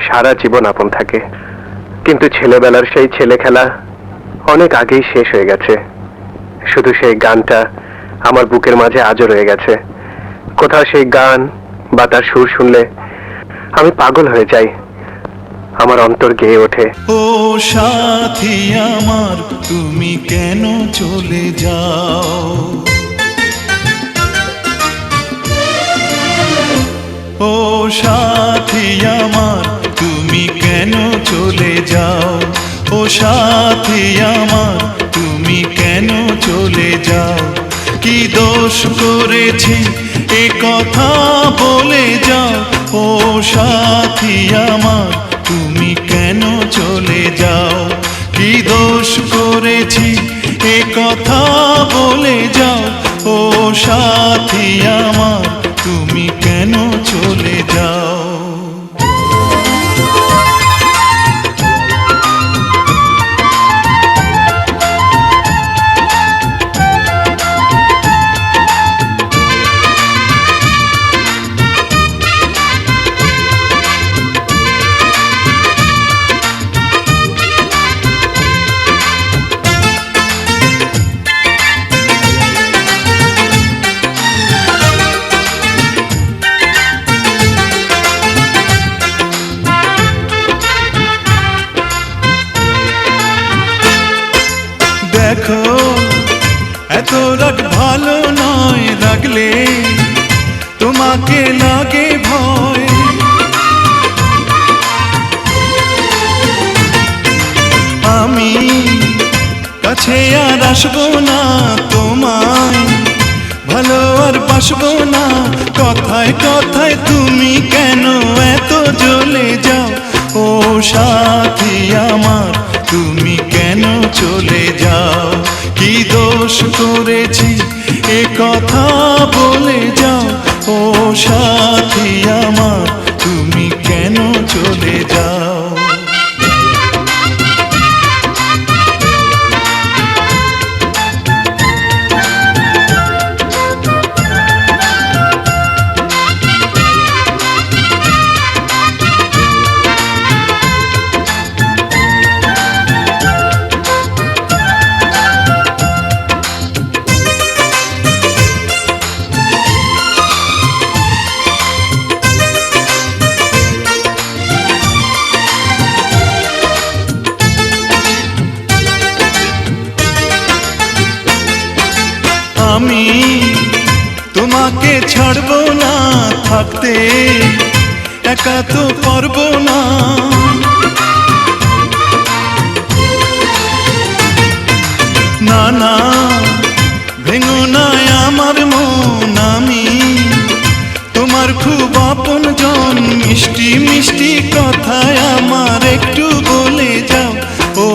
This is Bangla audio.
সারা জীবন আপন থাকে, কিন্তু ছেলেবেলার সেই ছেলে খেলা অনেক আগেই শেষ হয়ে গেছে। শুধু সেই গানটা আমার বুকের মাঝে আজও রয়ে গেছে। কোথাও সেই গান বা তার সুর শুনলে আমি পাগল হয়ে যাই, আমার অন্তর গেয়ে ওঠে। ও সাথী আমার, তুমি কেন চলে যাও? ও সাথী আমার, তুমি কেন চলে যাও? ও সাথী আমার, তুমি কেন চলে যাও? কি দোষ করেছি এ কথা বলে যাও? ও সাথী আমার, তুমি কেন চলে যাও? কি দোষ করেছি এ কথা বলে যাও? ও সাথী আমার, তুমি কেন চলে যাও? দেখো এত রাগ ভালো নয়, রাগলে তোমাকে লাগে ভয়। আমি কাছে আর আসবো না, তোমায় ভালো আর বাসবো না। কথায় কথায় তুমি কেন এত জ্বলে যাও? ও সাথী আমার, তুমি কেন চলে যাও? কি দোষ করেছি এ কথা বলে যাও? ও সাথী আমার, তুমি কেন চলে যাও? আমি তোমাকে ছাড়বো না, থাকতে একা তো পারবো না। না না, ভেঙো না আমার মন, আমি তোমার খুব আপন জন। মিষ্টি মিষ্টি কথায় আমার একটু বলে যাও। ও